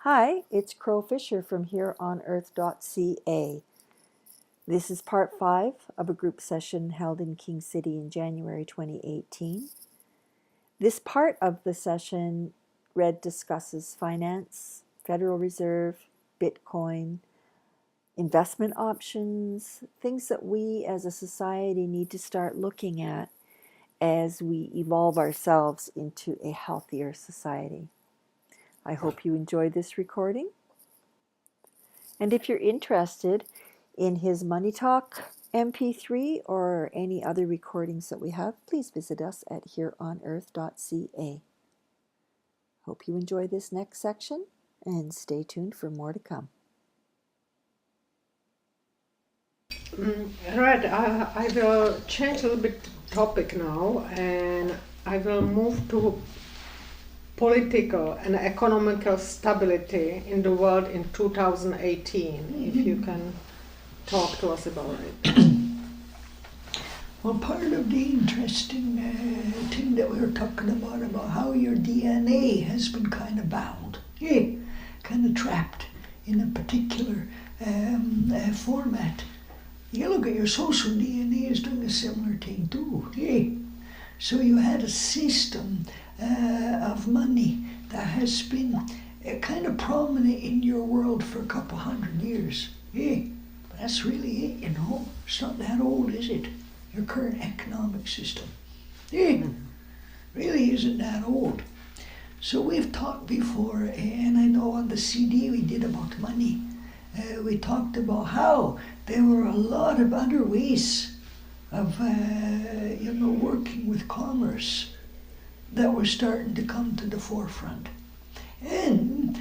Hi, it's Crow Fisher from hereonearth.ca. This is part 5 of a group session held in King City in January 2018. This part of the session discusses finance, Federal Reserve, Bitcoin, investment options, things that we as a society need to start looking at as we evolve ourselves into a healthier society. I hope you enjoy this recording. And if you're interested in his Money Talk MP3 or any other recordings that we have, please visit us at hereonearth.ca. Hope you enjoy this next section and stay tuned for more to come. Right, I will change a little bit topic now, and I will move to political and economical stability in the world in 2018. If you can talk to us about it. Well, part of the interesting thing that we were talking about how your DNA has been kind of bound, kind of trapped in a particular format. You look at your social DNA is doing a similar thing too. So you had a system of money that has been kind of prominent in your world for a couple hundred years. But that's really it, It's not that old, is it? Your current economic system. Really isn't that old. So we've talked before, and I know on the CD we did about money, we talked about how there were a lot of other ways of, working with commerce that were starting to come to the forefront. And,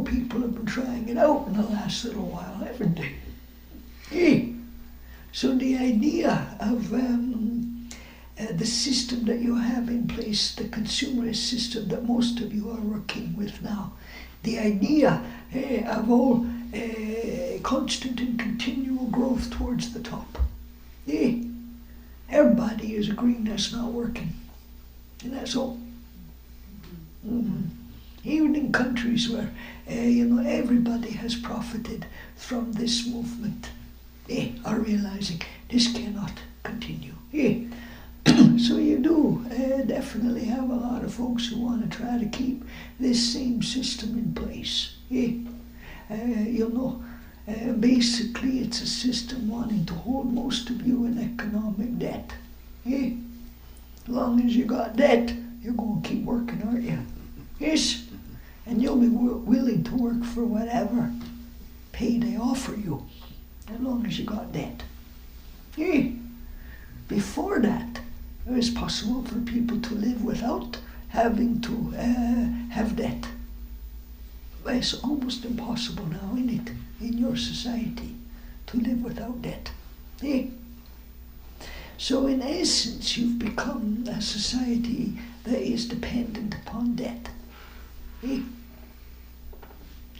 people have been trying it out in the last little while, haven't they? So the idea of the system that you have in place, the consumerist system that most of you are working with now, the idea of all constant and continual growth towards the top. Everybody is agreeing that's not working. And that's all. Even in countries where, everybody has profited from this movement, are realizing this cannot continue. So you do definitely have a lot of folks who want to try to keep this same system in place. Basically it's a system wanting to hold most of you in economic debt. As long as you got debt, you're going to keep working, aren't you? Yes. And you'll be willing to work for whatever pay they offer you, as long as you got debt. Before that, it was possible for people to live without having to have debt. But it's almost impossible now, isn't it, in your society, to live without debt. So in essence, you've become a society that is dependent upon debt.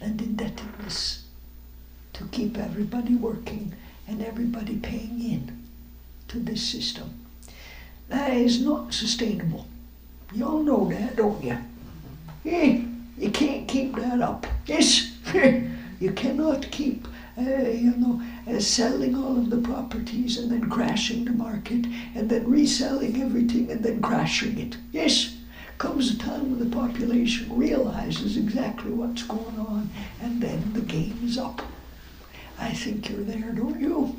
And indebtedness to keep everybody working and everybody paying in to this system. That is not sustainable. You all know that, don't you? You can't keep that up. Yes, you cannot keep, selling all of the properties and then crashing the market and then reselling everything and then crashing it. Yes, comes a time when the population realizes exactly what's going on and then the game is up. I think you're there, don't you?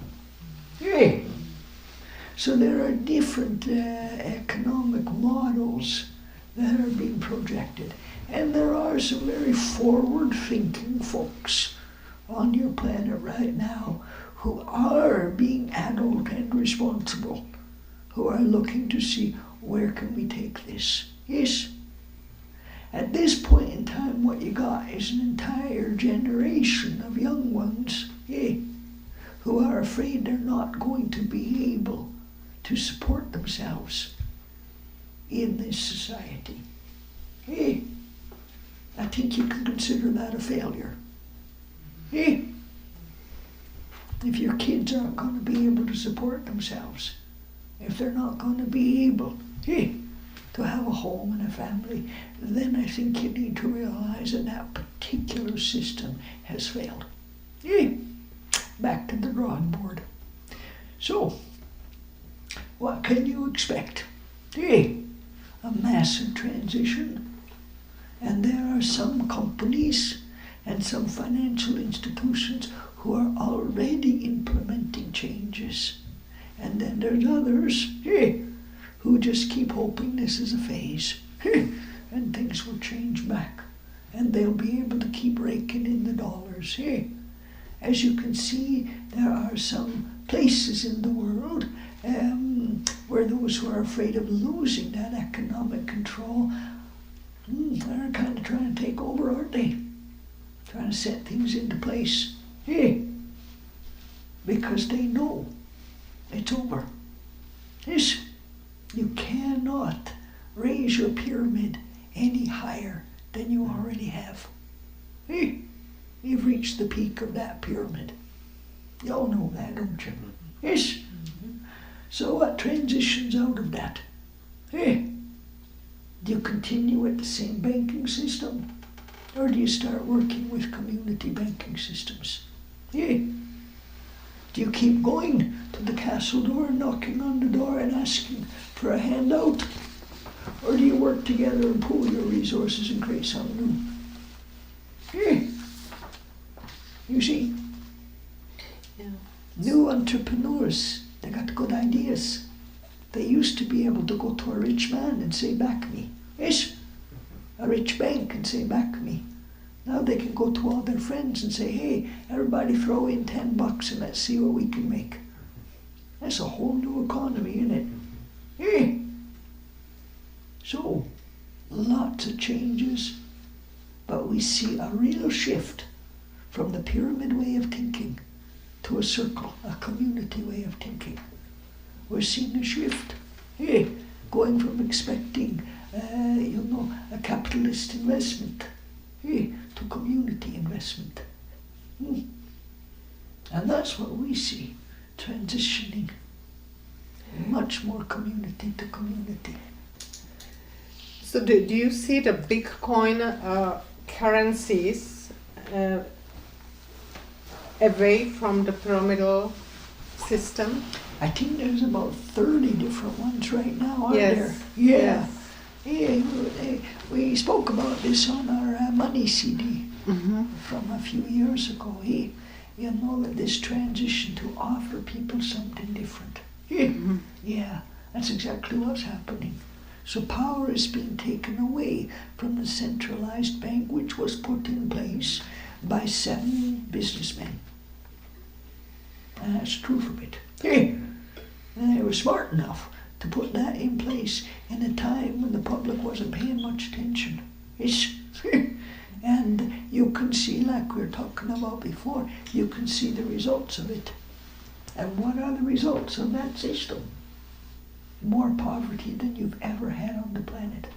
So there are different economic models that are being projected. And there are some very forward-thinking folks on your planet right now who are being adult and responsible, who are looking to see where can we take this. Yes. At this point in time, what you got is an entire generation of young ones, who are afraid they're not going to be able to support themselves in this society. I think you can consider that a failure. If your kids aren't going to be able to support themselves, if they're not going to be able to have a home and a family, then I think you need to realize that that particular system has failed. Back to the drawing board. So, what can you expect? A massive transition. And there are some companies and some financial institutions who are already implementing changes. And then there's others who just keep hoping this is a phase and things will change back. And they'll be able to keep raking in the dollars. As you can see, there are some places in the world where those who are afraid of losing that economic control, they're kind of trying to take over, aren't they? Trying to set things into place. Because they know it's over. Yes, you cannot raise your pyramid any higher than you already have. You've reached the peak of that pyramid. You all know that, don't you? Yes. So what transitions out of that? Do you continue with the same banking system? Or do you start working with community banking systems? Do you keep going to the castle door, knocking on the door and asking for a handout? Or do you work together and pool your resources and create something new? You see? Yeah. New entrepreneurs, they got good ideas. They used to be able to go to a rich man and say, back me. Yes, a rich bank and say, back me. Now they can go to all their friends and say, hey, everybody throw in $10 and let's see what we can make. That's a whole new economy, isn't it? So, lots of changes, but we see a real shift from the pyramid way of thinking to a circle, a community way of thinking. We're seeing a shift. Going from expecting, a capitalist investment to community investment. And that's what we see, transitioning much more community to community. So do you see the Bitcoin currencies away from the pyramidal system? I think there's about 30 different ones right now, aren't Yes. there? Yeah. Yes. We spoke about this on our money CD from a few years ago. You know that this transition to offer people something different. Yeah, that's exactly what's happening. So power is being taken away from the centralized bank, which was put in place by 7 businessmen. And that's the truth of it. And they were smart enough to put that in place in a time when the public wasn't paying much attention. And you can see, like we were talking about before, you can see the results of it. And what are the results of that system? More poverty than you've ever had on the planet.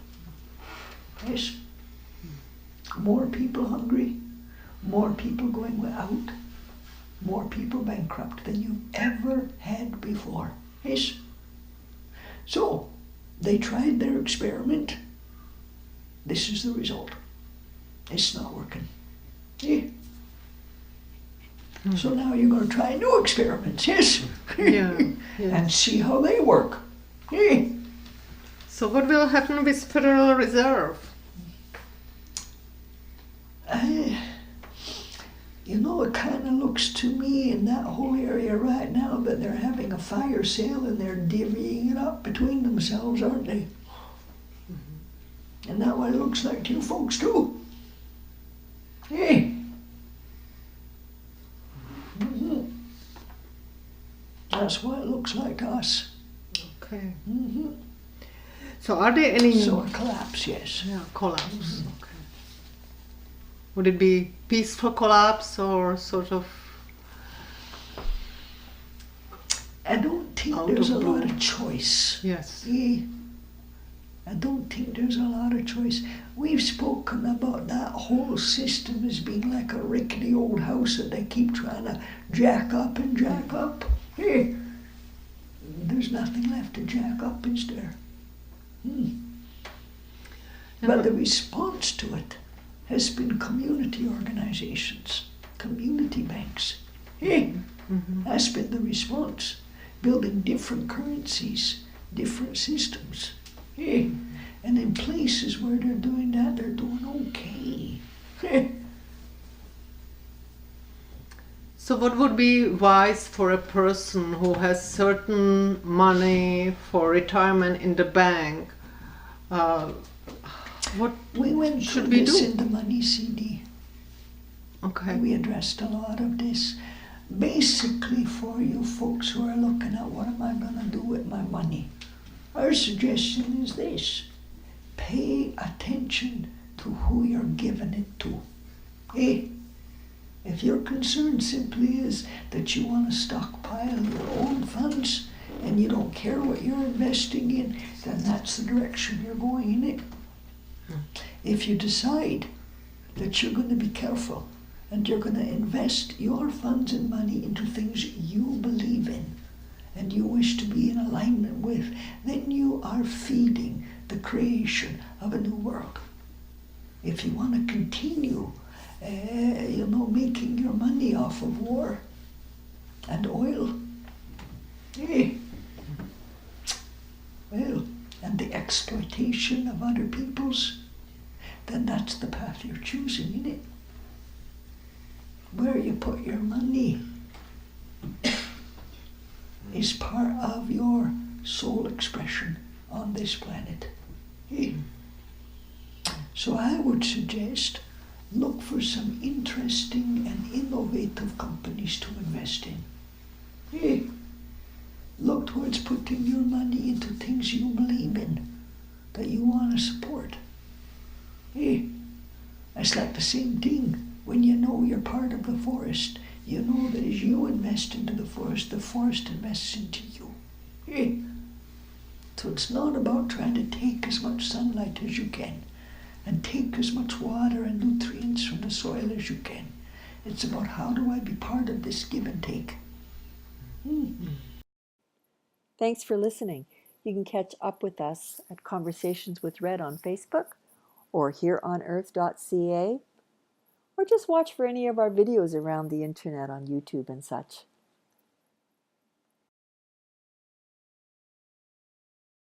Yes. More people hungry, more people going without, more people bankrupt than you've ever had before. Yes. So, they tried their experiment. This is the result. It's not working. So now you're going to try new experiments, yes? And see how they work. So what will happen with Federal Reserve? It kind of looks to me in that whole area right now that they're having a fire sale and they're divvying it up between themselves, aren't they? And that what it looks like to you folks too. That's what it looks like to us. Okay. So are there any... So a collapse, yes. Yeah, collapse. Okay. Would it be peaceful collapse or sort of... I don't think there's a lot of choice. Yes. I don't think there's a lot of choice. We've spoken about that whole system as being like a rickety old house that they keep trying to jack up and jack up. There's nothing left to jack up, is there? But the response to it has been community organizations, community banks. Hey, that's been the response. Building different currencies, different systems. Hey, and in places where they're doing that, they're doing okay. So what would be wise for a person who has certain money for retirement in the bank? What We went should through we this do? in the money CD. Okay. We addressed a lot of this. Basically, for you folks who are looking at what am I going to do with my money, our suggestion is this: pay attention to who you're giving it to. Hey, if your concern simply is that you want to stockpile your own funds and you don't care what you're investing in, then that's the direction you're going in it. If you decide that you're going to be careful and you're going to invest your funds and money into things you believe in and you wish to be in alignment with, then you are feeding the creation of a new world. If you want to continue, making your money off of war and oil, and the exploitation of other peoples, then that's the path you're choosing, innit? Where you put your money is part of your soul expression on this planet. So I would suggest look for some interesting and innovative companies to invest in. Look towards putting your money into things you believe in, that you want to support. It's like the same thing when you know you're part of the forest. You know that as you invest into the forest invests into you. So it's not about trying to take as much sunlight as you can and take as much water and nutrients from the soil as you can. It's about how do I be part of this give and take. Thanks for listening. You can catch up with us at Conversations with Red on Facebook or hereonearth.ca, or just watch for any of our videos around the internet on YouTube and such.